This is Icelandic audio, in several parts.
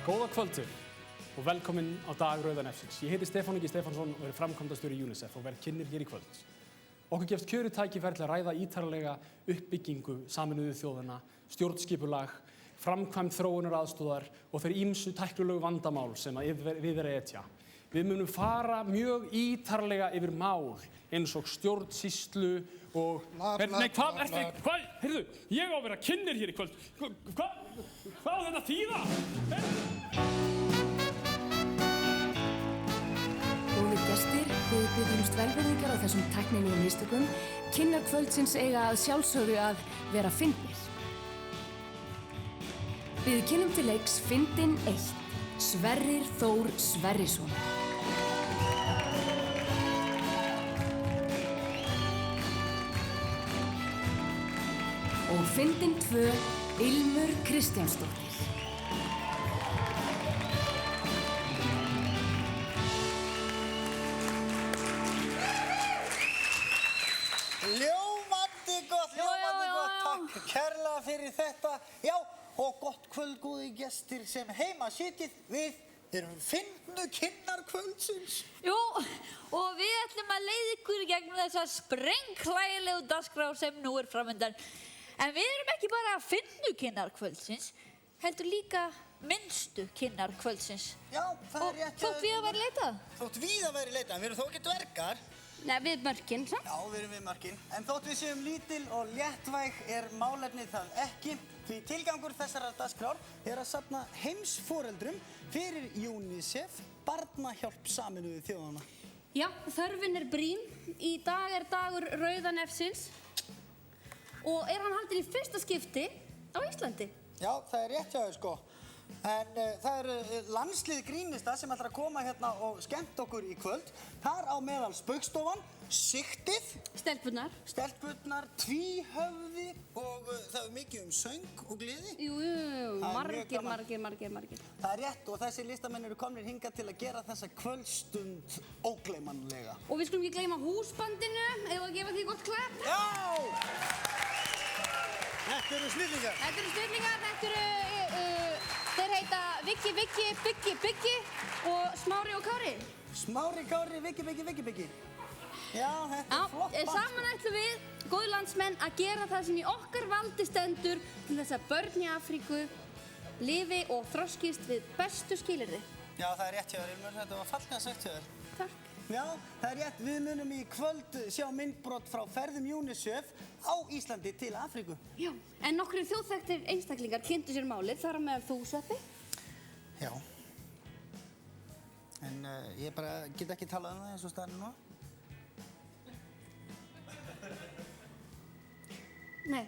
Góða kvöldið og velkomin á dag Rauða nefsins. Ég heiti Stefán Ingi Stefánsson og er framkvæmdastjóri UNICEF og verð kynnir hér í kvöld. Okkur gefst kjörið tækifæri til að ræða ítarlega uppbyggingu Sameinuðu þjóðanna, stjórnskipulag, framkvæmd þróunaraðstoðar og þeir ýmsu tæknilegu vandamál sem við er að etja. Við munum fara mjög ítarlega yfir mál eins og stjórnsýslu og... Nei, hvað? Heyrðu, ég á að vera kynnir hér í kvöld. Hvað á þetta að þýða? Góðir gestir, við biðjumst velvirðingar á þessum tæknilegum mistökum. Kynnar kvöldsins eiga að sjálfsögðu að vera fyndnir. Við kynnum til leiks Fyndinn 1, Sverrir Þór Sverrisson. Og Fyndinn 2, Ilmur Kristjánsdóttir. Ljómandi gott, takk kærlega fyrir þetta. Já, og gott kvöld, góði gestir sem heima sitjið. Við erum fyndnu kynnar kvöldsins. Jú, og við ætlum að leiða ykkur í gegnum þessa sprengklægilegu dagskrá sem nú er framundan. En við erum ekki bara fyndnu kynnar kvöldsins, heldur líka minnstu kynnar kvöldsins. Já, það er rétt. Og þótt við að vera leitað? Þótt við að vera leitað, en við erum þó ekki dvergar. Nei, við mörkin, samt? Já, við erum við mörkin. En þótt við séum lítil og léttvæg er málefnið það ekki. Því tilgangur þessarar dagskrár er að safna heimsforeldrum fyrir UNICEF, Barnahjálp Sameinuðu þjóðanna. Já, þörfin er brýn. Í dag er dagur Rauða nefsins og er hann haldinn í fyrsta skipti á Íslandi. Já, það er rétt hjá þér sko. En það eru landslið grínista sem ætlar að koma hérna og skemmta okkur í kvöld. Þar á meðal Spaugstofan, Sigtið, Stelpurnar, Tvíhöfði og það er mikið söng og gleði. Jú, margir. Það er rétt og þessir listamenn eru komnir hingað til að gera þessa kvöldstund ógleymanlega. Og við skulum ekki gleyma húsbandinu, ef að gefa því gott klapp. Já! Þetta eru snillingar. Þeir heita Viggi, Biggi og Smári og Kári. Smári, Kári, Viggi. Já, þetta er flott band. Saman ætlum við, góði landsmenn, að gera það sem í okkar valdi stendur til þess að börn í Afríku lifi og þroskist við bestu skilyrði. Já, það er rétt hjá þér, Ilmur. Þetta var fallega sagt hjá þér. Takk. Já, það er rétt. Við munum í kvöld sjá myndbrot frá ferðum UNICEF á Íslandi til Afríku. Já, en nokkrir þjóðþekktir einstaklingar kynntu sér málið, þar á meðal þú, Sveppi. Já. En ég bara get ekki talað um það eins og staðan nú. Nei.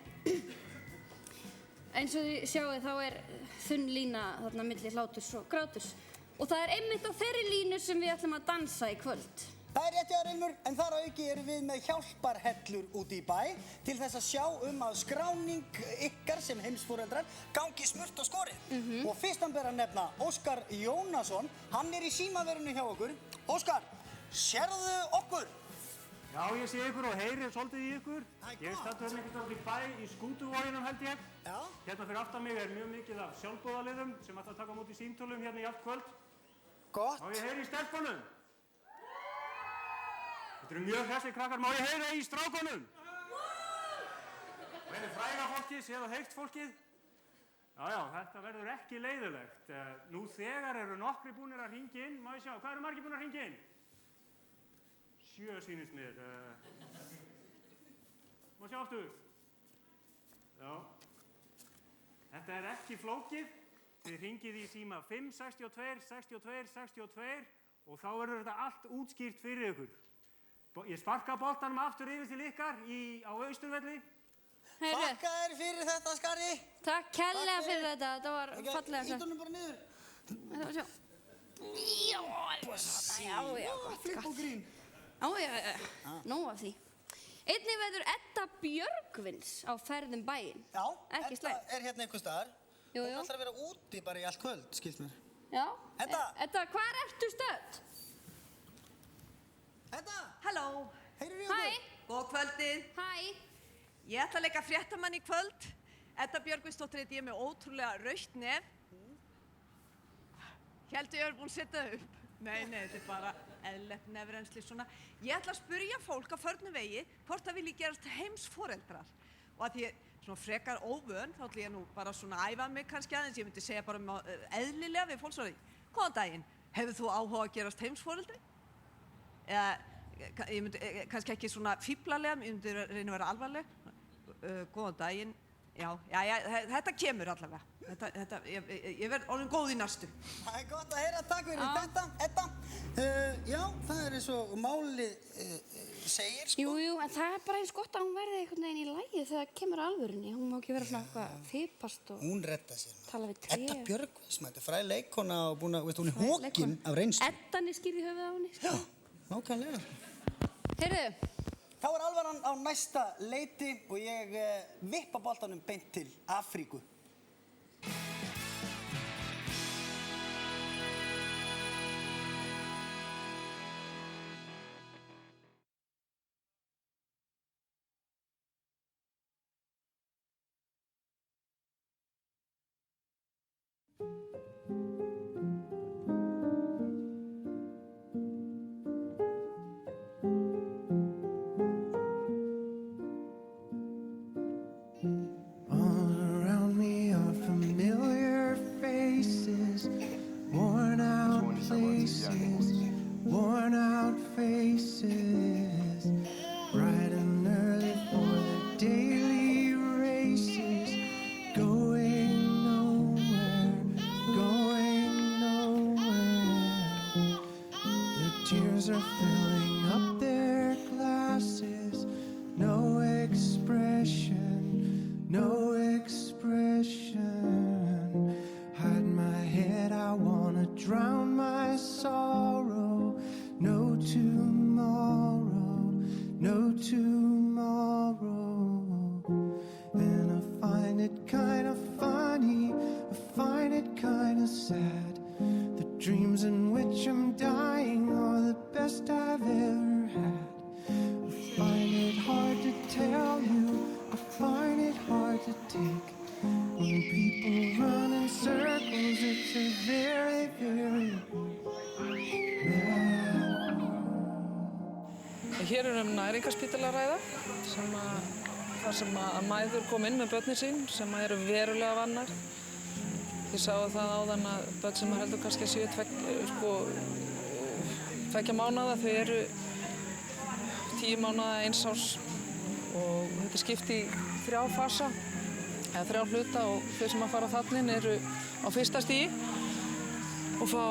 Eins og þið sjáið þá er þunn lína þarna milli hláturs og gráturs. Og það er einmitt á þeirri línu sem við ætlum að dansa í kvöld. Það er rétt hjá þér, Ilmur, en þar að auki erum við með hjálparhellur úti í bæ til þess að sjá að skráning ykkar sem heimsforeldrar gangi smurt og skorið. Og fyrstan ber að nefna Óskar Jónasson, hann er í símaverinu hjá okkur. Óskar, sérðu okkur? Já, ég sé ykkur og heyri svolítið í ykkur. Ég staddur hérna einhvern veginn í bæ í Skútuvoginum held ég. Já. Hérna fyrir aftan mig er mjög mikið af sjálfboðaliðum sem ætla að taka á móti símtölum hérna í allt kvöld. Gott. Má ég heyra í stelpunum? Þetta eru mjög hressir krakkar. Má ég heyra í strákunum? Það er fræga fólkið, séð og heyrt fólkið. Já, þetta verður ekki leiðilegt. Nú þegar eru nokkri búnir að hringja inn. Má ég sjá, hvað eru margir búnir að hringja inn? 7 sýnist mér. Má sjá aftur. Já. Þetta er ekki flókið. Þið hringið í síma 562 og þá verður þetta allt útskýrt fyrir ykkur. Ég sparka boltanum aftur yfir til ykkar á Austurvelli. Þakka þér fyrir þetta, Skari. Takk kærlega fyrir þetta, þetta var fallega sagt. Ítunum bara niður. Þetta var sjá. Já, Flipp og grín. Já, nóg af því. Einnig verður Edda Björgvins á ferðum bæinn. Já, Ekki Edda slæmt. er hérna einhvers staðar. Jú. Hún ætlar að vera úti bara í allt kvöld, skilst mér. Já. Edda, hvar ertu stödd? Edda! Halló. Heyrðu í okkur? Hæ. Góð kvöldið. Hæ. Ég ætla að leika fréttamann í kvöld. Edda Björgvinsdóttir heiti ég með ótrúlega rautt nef. Héldu ég búin að setja það upp. Nei, þetta er bara eðlilegt nefrensli svona. Ég ætla að spyrja fólk á förnum vegi hvort það vilji gerast heimsforeldrar. Og að ég svona frekar óvön, þá ætla ég nú bara svona að æfa mig kannski aðeins. Ég myndi segja bara eðlilega við fólk svona, góðan daginn, hefur þú áhuga að gerast heimsforeldri? Eða, ég myndi kannski ekki svona fíblalega, ég myndi reyna að vera alvarleg. Góðan daginn, já, þetta kemur allavega. Ég verð orðin góð í næstu. Það er gott að heyra, takk fyrir þetta, Edda. Já, það er eins og málið segir, sko. Jú, en það er bara eins gott að hún verði einhvern veginn í lagi þegar það kemur að alvörunni. Hún má ekki vera svona eitthvað fipast og Hún redda sér. tala við tré. Edda Björgvins, þetta er fræg leikkona og búin að, veist, hún er hókin af reynslu. Eddan er skýrð í höfuð á henni. Já, nákvæmlega. Heyrðu, Þá er alvaran á næsta leiti og ég vippa boltanum beint til Afríku. Hér er næringarspítala að ræða, þar sem að mæður kom inn með börnin sín sem eru verulega vannar. Þið sáu það áðan að börn sem heldur kannski að séu tveggja mánaða, þau eru 10 mánaða, 1 árs og þetta er skipt í 3 fasa eða 3 hluta og þau sem að fara þarna eru á fyrsta stigi og fá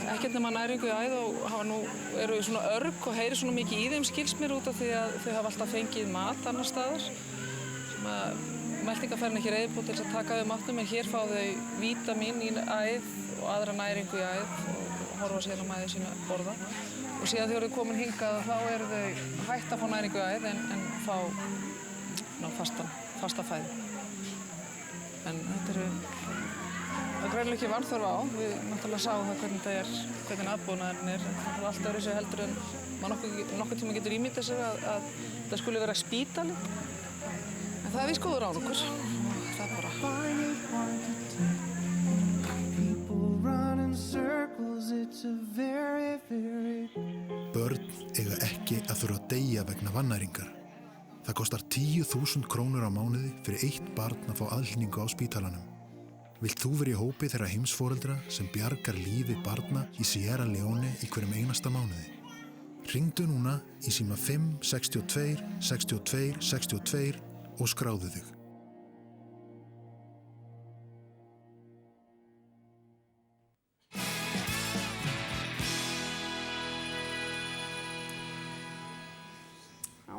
ekkert nema næringu í æð og eru svona örg og heyri svona mikið í þeim skilst mér út af því að þau hafa alltaf fengið mat annar staðar sem að meltingarfærin ekki reiðbúið til að taka þau matnum en hér fá þau vítamín í æð og aðra næringu í æð og horfa síðan á mæði sína borða og síðan þegar þau komin hingað þá eru þau hægt að fá næringu í æð en fá fasta fæði. En þetta eru það er greinilega ekki vanþörf á. Við náttúrulega sáum það hvernig aðbúnaðurinn er. Það er allt öðruvísi heldur en maður nokkuð tíma getur ímyndað sér að það skuli vera spítali. En það er víst góður árangur. Það er bara... Börn eiga ekki að þurfa að deyja vegna vannæringar. Það kostar 10.000 krónur á mánuði fyrir 1 barn að fá aðhlynningu á spítalanum. Vilt þú vera í hópi þeirra heimsforeldra sem bjargar lífi barna í Sierra Leone í hverjum einasta mánuði? Hringdu núna í síma 5 62 62 62 og skráðu þig.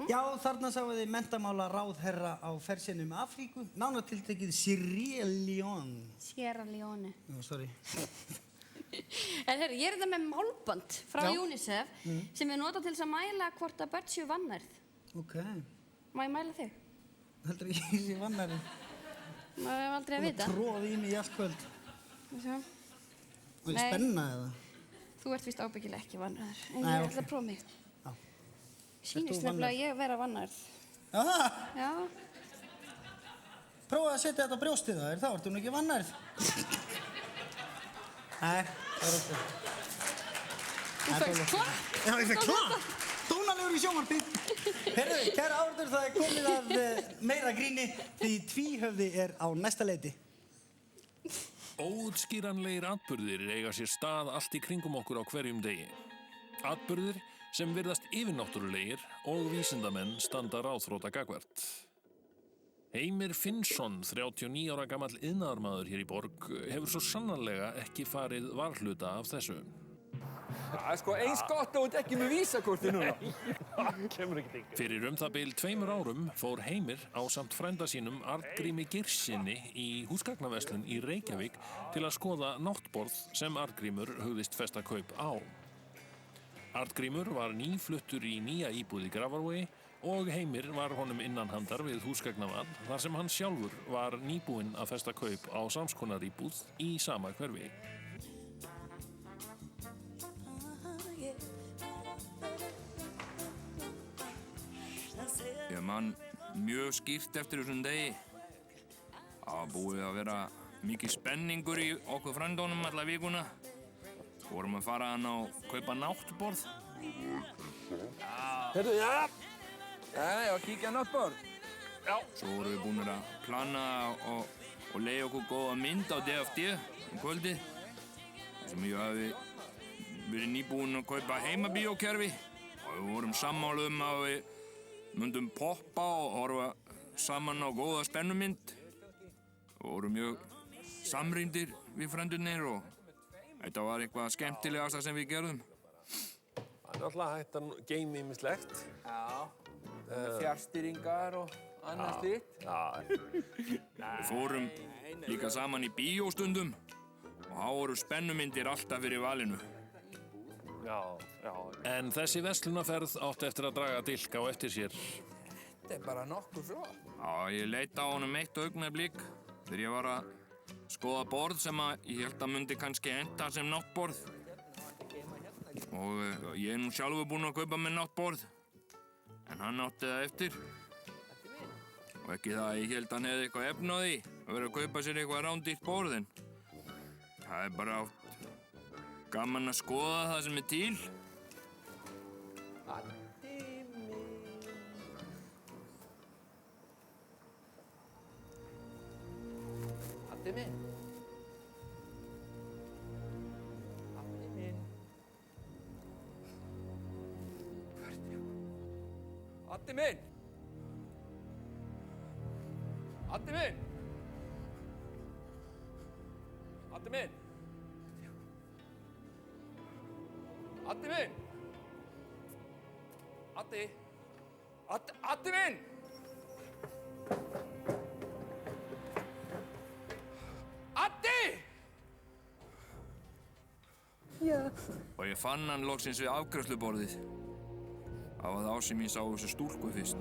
Já, þarna sáum við menntamála ráðherra á ferð sinni Afríku, nánar tiltekið Sierra Leone. Sierra Leone. Já, sorry. En heyrðu, ég er þetta með málband frá UNICEF sem við nota til þess að mæla hvort að börn séu vannærð. Ok. Má ég mæla þig? Heldur ekki sé vannærð? Maður hef aldrei að vita. Þú tróði í mig í allt kvöld. Sjá. Og ég spenna eða? Þú ert víst ábyggilega ekki vannærður, en Nei, ég ætla að prófa mig. Já. Sýnist nefnilega að ég vera vannærð. Já, það? Já. Prófaðu að setja þetta á brjóstið það, þá ertu nú ekki vannærð. Nei. Þú fækst klapp. Já, ég fekk klapp. Dónalegur í sjónvarpið. Herðu, kæra áhorfendur, það er komið að meira gríni því tvíhöfði á næsta leiti. Óútskýranlegir atburðir eiga sér stað allt í kringum okkur á hverjum degi. Atburðir sem virðast yfirnáttúrulegir og vísindamenn standa ráðþrota gagnvart. Heimir Finnsson, 39 ára gamall iðnaðarmaður hér í borg, hefur svo sannarlega ekki farið varhluta af þessu. Það er sko eins gott að þú ert ekki með vísakorti núna. Kemur ekki til. Fyrir það bil 2 árum fór Heimir ásamt frænda sínum Arngrími Geirssyni í húsgagnaverslun í Reykjavík til að skoða náttborð sem Arngrímur hugðist festa kaup á. Arngrímur var nýfluttur í nýja íbúð í Grafarvogi og Heimir var honum innanhandar við húsgagnaval þar sem hann sjálfur var nýbúinn að festa kaup á samskonar íbúð í sama hverfi. Ég man mjög skýrt eftir þessum degi. Það var búið að vera mikið spenningur í okkur frændunum alla vikuna. Vorum að fara hann á kaupa náttborð. Heyrðu, já, að kíkja á náttborð. Já. Svo vorum við búin að plana og leiða okkur góða mynd á DFD kvöldið. Sem ég hafi verið nýbúinn að kaupa heimabíókerfi. Og við vorum sammála að við myndum poppa og horfa saman á góða spennumynd. Við vorum mjög samrýndir við frendurnir og þetta var eitthvað skemmtilegasta sem við gerðum. Það er náttúrulega hægt að geyma ýmislegt. Já, fjárstýringar og annað slíkt. Við fórum líka saman í bíóstundum og þá voru spennumyndir alltaf fyrir valinu. En þessi verslunarferð átti eftir að draga dilk á eftir sér. Þetta er bara nokkuð flott. Já, ég leit á honum eitt augnablik þegar ég var að skoða borð sem ég held að myndi kannski henta sem náttborð. Og ég er nú sjálfur búinn að kaupa með náttborð, en hann átti það eftir. Og ekki það að ég held að hann hefði eitthvað efni á því að vera að kaupa sér eitthvað rándýrt borð, en það er bara oft gaman að skoða það sem er til. Addi minn. Addi minn. Addi minn. Addi minn. Addi minn. Addi minn! Addi minn! Addi! Já. Og ég fann hann loksins við afgreiðsluborðið. Það var þá sem ég sá þessu stúlku fyrst.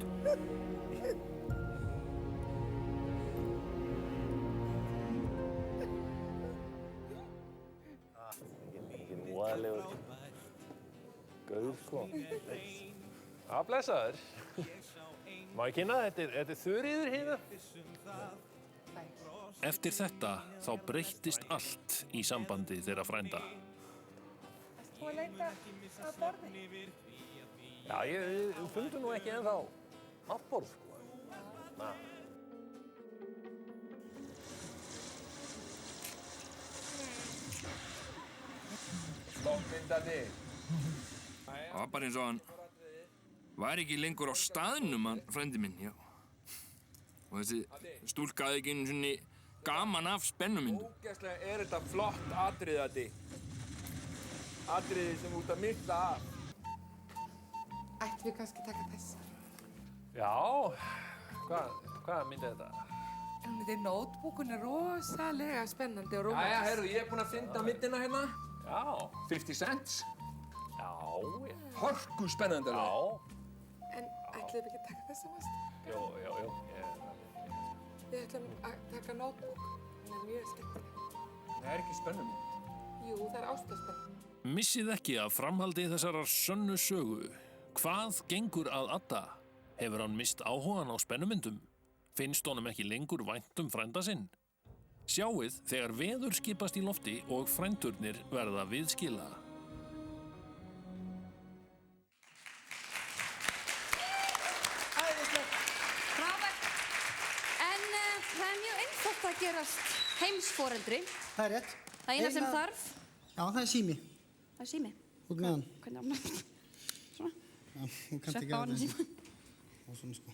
Voðalegur gaur, sko. Já, blessaður. Má ég kynna, þetta er Þuríður hérna. Eftir þetta þá breyttist allt í sambandi þeirra frænda. Þú að leita að borði? Já, við fundum nú ekki ennþá náttborð, sko. Stoppmyndandi. Það var bara eins og hann var ekki lengur á staðnum, hann frændi minn, já. Og þessi stúlka hafði ekki einu sinni gaman af spennumyndum. Ógeðslega er þetta flott atriði, Addi. Atriði sem þú ert að mynda af. Ættum við kannski taka þessa? Já, hvað myndi þetta? Þetta notebookun er rosalega spennandi og rómantísk. Jæja, heyrðu, ég er búinn að finna myndina hérna. Já. 50 cents. Já. Hörku spennandi. Já. En ætlum við ekki að taka þessa, mást? Jú. Við ætlum að taka notebook. Það er mjög skemmtileg. Það er ekki spennumynd. Jú, það er ástarspennandi. Missið ekki að framhaldi þessarar sönnu sögu. Hvað gengur að Adda? Hefur hann mist áhugan á spennumyndum? Finnst honum ekki lengur vænt frænda sinn? Sjáið þegar veður skipast í lofti og frændurnir verða viðskila. Frábært. En það er mjög einfalt að gerast heimsforeldri. Það er rétt. Það eina sem þarf. Já, það er sími. Það er sími. Út með hann. Hvernig á hann? Svona. Já, þú kannt ekki Sveppa á hann síma. Og svona sko.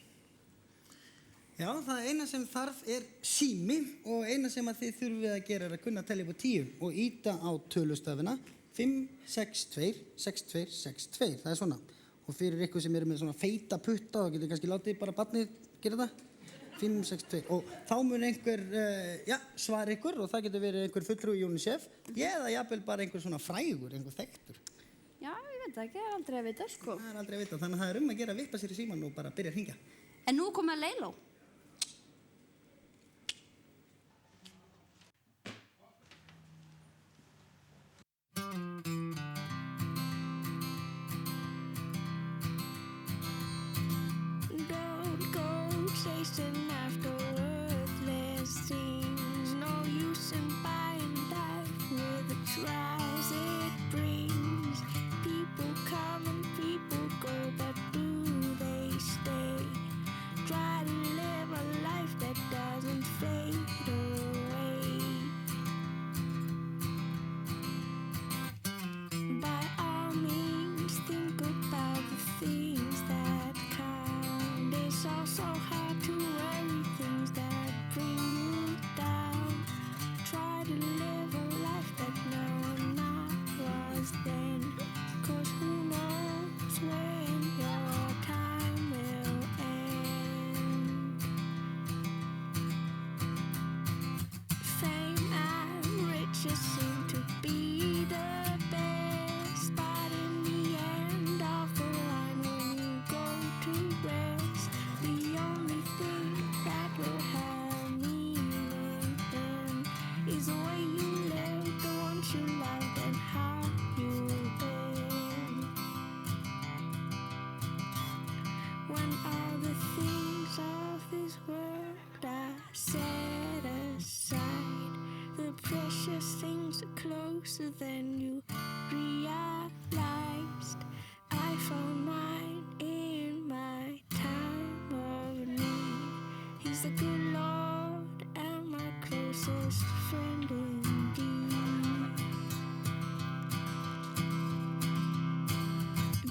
Já, það eina sem þarf er sími og eina sem að þið þurfið að gera er að kunna að telja upp á 10 og íta á tölustafina 5, 6, 2, 6, 2, 6, 2. Það er svona. Og fyrir ykkur sem eru með svona feita putta, þá getur kannski látið bara barnið gera það. 5, 6, 2. Og þá mun einhver svara ykkur og það getur verið einhver fulltrúi UNICEF eða jafnvel bara einhver svona frægur, einhver þekktur. Já, ég veit það ekki, það er aldrei að vita, sko. Það er aldrei að vita, þannig að það er að gera að vippa sér í síman og bara byrja að hringja. En nú komið að Leiló. Don't go chasing after worthless things. No use in buying life with the trials it brings. People come and people go, but do they stay? Try to live a life that doesn't fade away. By all means, think about the things that count. It's also hard to worry things that bring you down. Try to live a life that no not was then. 'Cause who knows when your time will end. Fame and riches seem to be the best, but in the end of the line when you go to rest, the only thing that will have meaning then is the way you live, the ones you loved and how you've been. When all the things of this world are set aside, the precious things are closer than you realized. I found mine in my time of need. He's the good Lord and my closest friend indeed.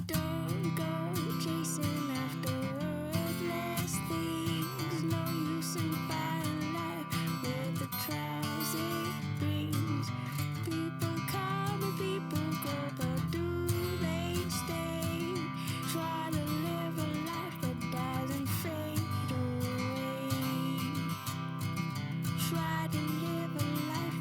Don't go chasing after worthless things. No use in buying life with the trials it brings. People come and people go, but do they stay? Try to live a life that doesn't fade away. Try to live a life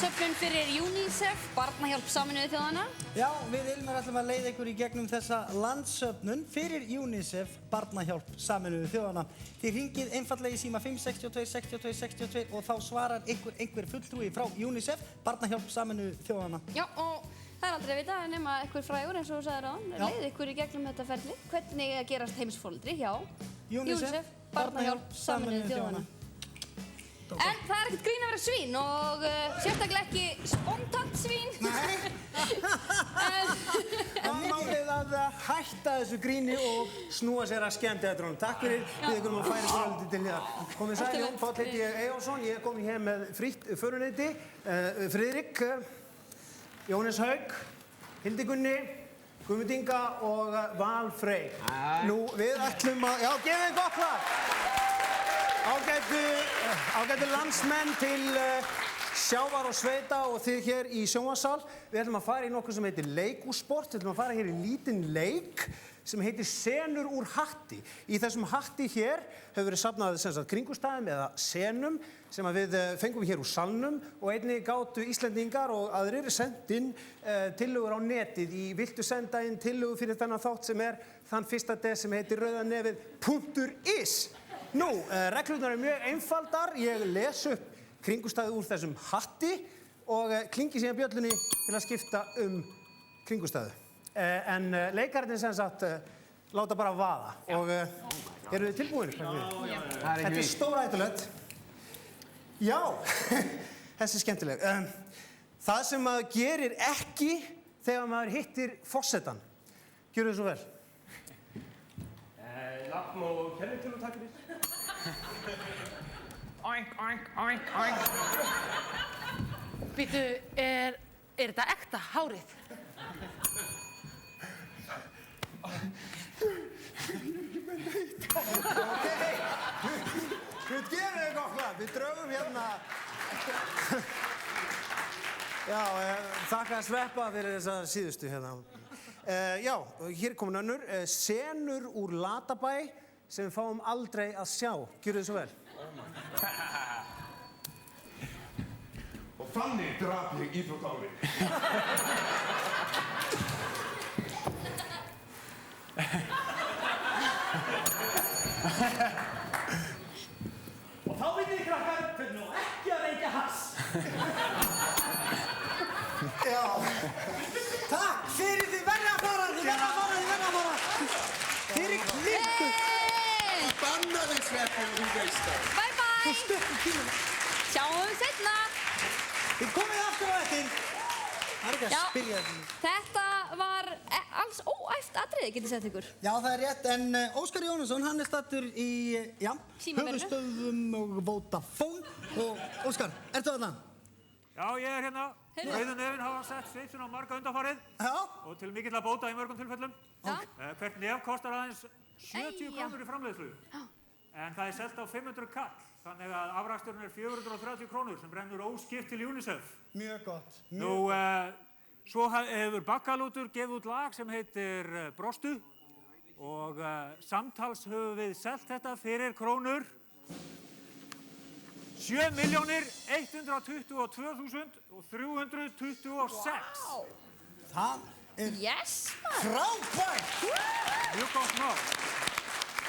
landsöfnun fyrir UNICEF, Barnahjálp Sameinuðu þjóðanna. Já, við Ilmar ætlum að leiða ykkur í gegnum þessa landsöfnun fyrir UNICEF, Barnahjálp Sameinuðu þjóðanna. Þið hringið einfallega í síma 562 62 62 og þá svarar einhver fulltrúi frá UNICEF, Barnahjálp Sameinuðu þjóðanna. Já, og það er aldrei að vita nema einhver frægur eins og þú sagðir áðan, leiði ykkur í gegnum þetta ferli. Hvernig að gerast heimsforeldri hjá UNICEF, Barnahjálp Sameinuðu þjóðanna. En það er ekkert grín að vera svín og sérstaklega ekki spontant svín. Nei. Það er málið að hætta þessu gríni og snúa sér að skemmtiatriðunum. Takk fyrir, við ykkur að færa ykkur öllum til hér. Komið sæl, Jón Páll heiti ég Eyjólfsson. Ég er komið hér með frítt föruneyti. Friðrik, Jóhannes Haug, Hildi Gunni, Guðmund Inga og Val Frey. Nú, við ætlum að... Já, gefið þeim gott lag! Ágætu landsmenn til sjávar og sveita og þið hér í sjónvarssal. Við ætlum að fara í nokkuð sem heitir leikúsport. Við ætlum að fara hér í lítinn leik sem heitir Senur úr hatti. Í þessum hatti hér hefur verið safnað kringumstæðum eða senum sem við fengum hér úr salnum og einnig gátu Íslendingar og aðrir sendt inn tillögur á netið í viltu senda inn tillögu fyrir þennan þátt sem er þann 1. des sem heitir rauðanefið.is. Nú, reglurnar eru mjög einfaldar. Ég les upp kringumstæðu úr þessum hatti og klingi síðan bjöllunni til að skipta kringumstæðu. En leikararnir sem sagt láta bara vaða og eru þið tilbúinir? Já. Þetta er stórhættulegt. Já, þessi er skemmtileg. Það sem maður gerir ekki þegar maður hittir forsetann. Gjörðu þið svo vel. Nafn og kennitölu takk fyrir. Oink, oink, oink, oink. Býtu, er þetta ekta hárið? Ókei, við gerum þið gott lag. Við draugum hérna. Já, þakka að sveppa fyrir þessa síðustu hérna. Já, hér er komin önnur. Senur úr Latabæ sem við fáum aldrei að sjá. Gjörðu þið svo vel. Og þannig drap ég íþróttálfinn. Og þá vitið þið krakkar, hvernig nú ekki að reykja hass. Já. Takk fyrir þið verða að fara, þið verða að fara. Fyrir klingu. Banna þig sveppin, þú veist það. Bye bye. Þú stökkum tímuna. Sjáum seinna. Þið komið aftur á eftir. Það er ekki að spyrja þetta. Þetta var alls óæft atriði, getið sett ykkur. Já, það er rétt, en Óskar Jónasson, hann er stattur í, höfuðstöðvum og Vodafone. Og Óskar, ertu þarna? Já, ég er hérna. Rauðanefin hafa sett svipsun á marga undanfarið. Já. Og til mikill að bóta í mörgum tilfellum. Já. Hvert nef kostar aðeins 70 krónur í framleiðslu. Já. En það er selt á 500 kall. Þannig að afraksturinn er 430 krónur sem rennur óskipt til UNICEF. Mjög gott. Nú, svo hefur Bakkalútur gefið út lag sem heitir Brostu og samtals höfum við selt þetta fyrir krónur 7.122.326. Það er frábært! Mjög gott mál.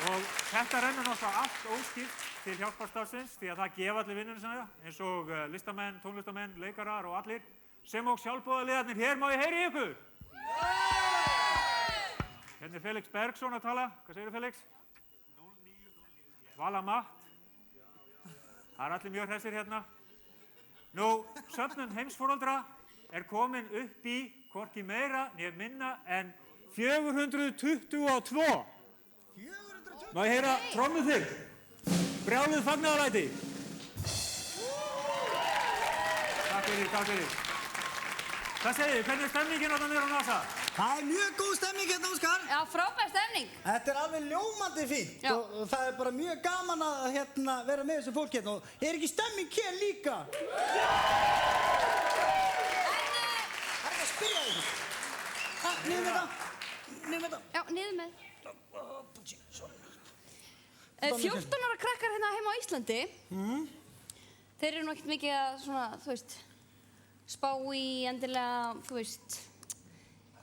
Og þetta rennur náttúrulega allt óskipt til hjálparstarfsins því að það gefa allir vinnunum sinna, eins og listamenn, tónlistamenn, leikarar og allir, sem og sjálfboðaliðarnir. Hér má ég heyri ykkur! Hérna er Felix Bergsson að tala. Hvað segir Felix? 09. Vala Matt. Það er allir mjög hressir hérna. Nú, söfnun heimsforeldra er komin upp í hvorki meira né minna en 422. Má ég heyra trommuð þig? Brjáluð fagnaðaræti. Takk fyrir. Hvað segir þið? Hvernig er stemningin þarna niður á NASA? Það er mjög góð stemning hérna, Óskar. Já, frábær stemning. Þetta er alveg ljómandi fínt og það er bara mjög gaman að vera með þessu fólk hérna. Og er ekki stemming hér líka? Það er ekki að spyrja þig. Niður með það. Já, niður með. 14 ára krakkar hérna heima á Íslandi. Þeir eru nú ekkert mikið að svona, þú veist, spá í endilega, þú veist,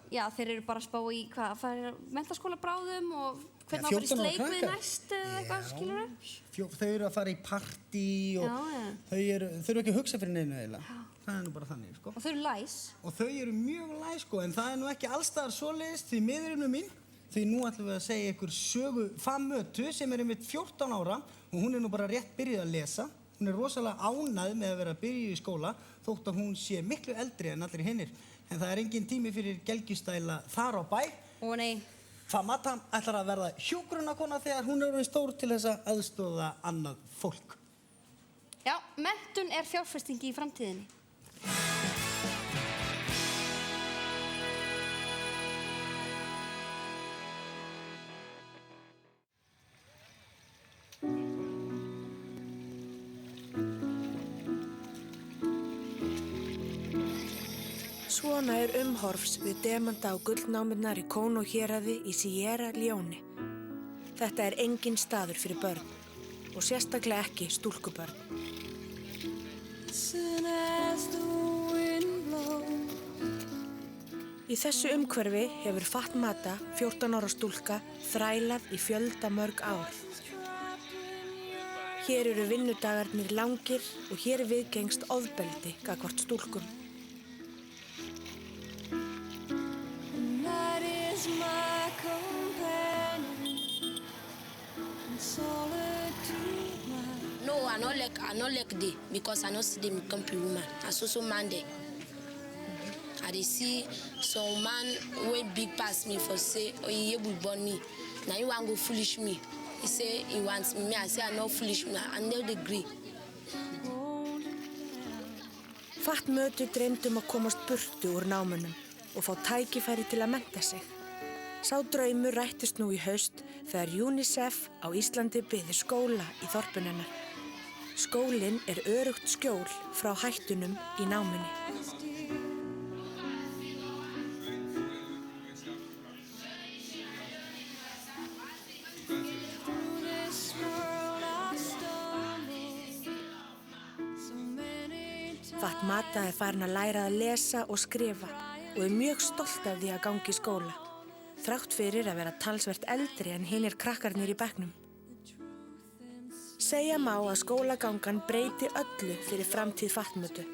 já, þeir eru bara að spá í hvað, að fara menntaskóla bráðum og hvernig á að fara í sleik við næst eða eitthvað, skilur þau? Þau eru að fara í partí og þau eru ekki að hugsa fyrir neinu eiginlega. Það nú bara þannig, sko. Og þau eru læs. Og þau eru mjög læs, sko, en það nú ekki allstaðar svoleiðis því miðurinn mín. Því nú ætlum við að segja ykkur sögu Mötu sem einmitt 14 ára og hún nú bara rétt byrjuð að lesa. Hún rosalega ánægð með að vera að byrja í skóla þótt að hún sé miklu eldri en allir hinnir. En það engin tími fyrir gelgjustæla þar á bæ. Ó nei. Famata ætlar að verða hjúkrunarkona þegar hún orðin stór til þess að aðstoða annað fólk. Já, menntun fjárfestingi í framtíðinni. Svona umhorfs við demanta og gullnámurnar í Kónó héraði í Sierra Leone. Þetta engin staður fyrir börn og sérstaklega ekki stúlkubörn. Í þessu umhverfi hefur Fatmata, 14 ára stúlka, þrælað í fjölda mörg ár. Hér eru vinnudagarnir langir og hér viðgengst ofbeldi gagnvart stúlkum. No, I don't like them because I don't see them become a woman. I saw some man there. I dey see some man wey big pass me for say, oh, he able born me. Now you want go foolish me. He say he wants me. I say I no foolish me. I never agree. Mötu dreymdi að komast burtu úr námunum og fá tækifæri til að mennta sig. Sá draumur rættist nú í haust þegar UNICEF á Íslandi byggði skóla í þorpinu hennar. Skólinn öruggt skjól frá hættunum í námunni. Fatmata farin að læra að lesa og skrifa og mjög stolt af því að ganga í skóla, þrátt fyrir að vera talsvert eldri en hinir krakkarnir í bekknum. Segja má að skólagangan breyti öllu fyrir framtíð Fatmötu,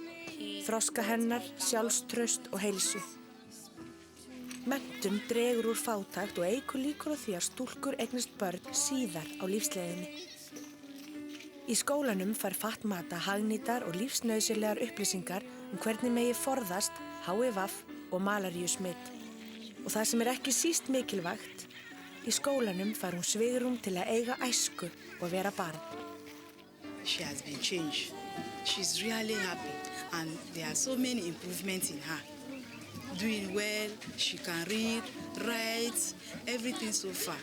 þroska hennar, sjálfstraust og heilsu. Menntun dregur úr fátækt og eykur líkur á því að stúlkur eignist börn síðar á lífsleiðinni. Í skólanum fær Fatmata hagnýtar og lífsnauðsynlegar upplýsingar hvernig megi forðast HIV og malaríusmit. Og það sem ekki síst mikilvægt, í skólanum fær hún svigrúm til að eiga æsku og vera barn. She has been changed. She's really happy and there are so many improvements in her. Doing well, she can read, write, everything so far.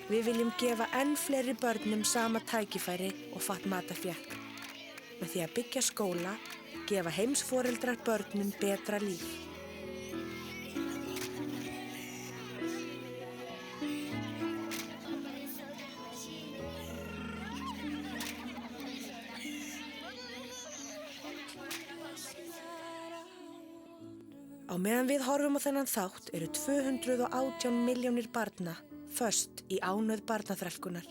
Við viljum gefa fleiri börnum sama tækifæri og Fatmata fékk. Með því að byggja skóla, gefa heimsforeldrar börnum betra líf. Á meðan við horfum á þennan þátt 218 milljónir barna föst í ánauð barnaþrælkunar.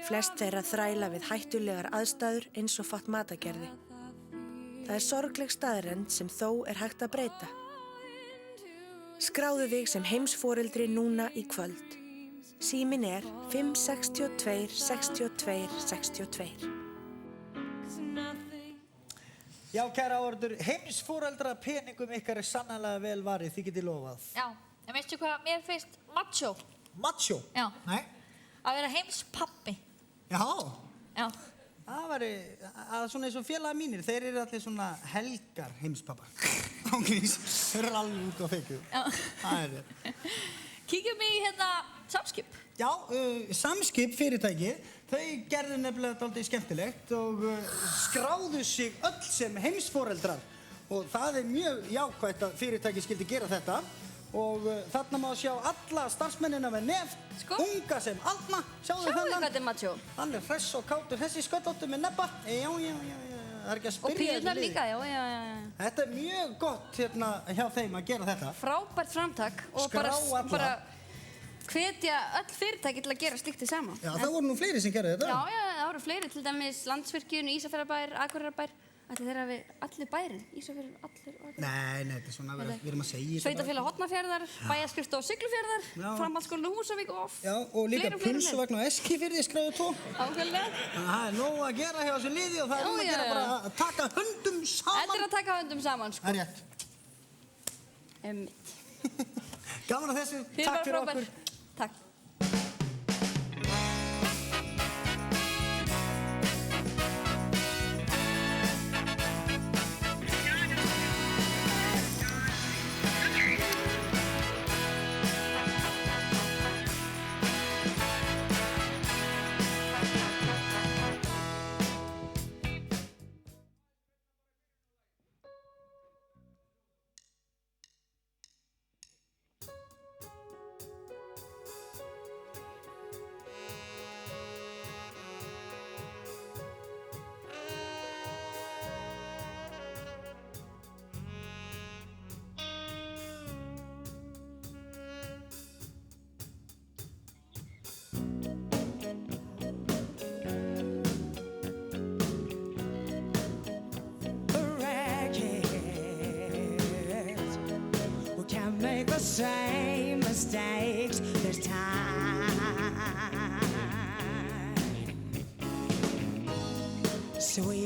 Flest þeirra þræla við hættulegar aðstæður eins og Fatmata gerði. Það sorgleg staðreynd sem þó hægt að breyta. Skráðu þig sem heimsforeldri núna í kvöld. Síminn 562 62 62. Já, kæra áhorfendur, heimsforeldra peningum ykkar sannarlega vel varið, þið getið lofað. Já, en veistu hvað mér finnst macho? Macho? Já. Nei? Að vera heimspappi. Já? Já. Það væri, svona eins og félagar mínir, þeir eru allir svona helgar heimspappar. Ángríns, þeir eru alveg út á feikju. Já. Það þeir. Kíkjum í Samskip. Já, Samskip fyrirtæki, þau gerðu nefnilega dálítið skemmtilegt og skráðu sig öll sem heimsforeldrar. Og það mjög jákvætt að fyrirtæki skildi gera þetta. Og þarna má sjá alla starfsmennina með nef, unga sem aldna. Sjáðu þennan. Sjáðu hvað macho. Hann hress og kátur, þessi sköllóttur með nebba. Já, það er ekki að Og spyrja píurnar líka, já. Þetta er mjög gott hérna hjá þeim að gera þetta. Frábært framtak og Skrá alla. bara hvetja öll fyrirtæki til að gera slíkt þið sama. Já, það voru nú fleiri sem gerðu þetta. Já, það voru fleiri, til dæmis Landsvirkjun, Ísafjarðarbær, Akureyrarbær. Ætli þeir hafi allir bærinn, Ísafjörður, allir. Nei, þetta er svona, við erum að segja. Sveitafélag Hornafjarðar, Bæjarskrifstofa Siglufjarðar, Framhaldsskólinn Húsavík og Já, og líka pulsuvagn á Eskifirði skráðu 2. Ákveðlega. Það er nóg að gera hjá þessu liði og það er að gera bara að taka höndum saman. Þetta er að taka höndum saman, sko. Það er rétt. Gaman að þessu, takk fyrir okkur. Takk. Make the same mistakes this time. So we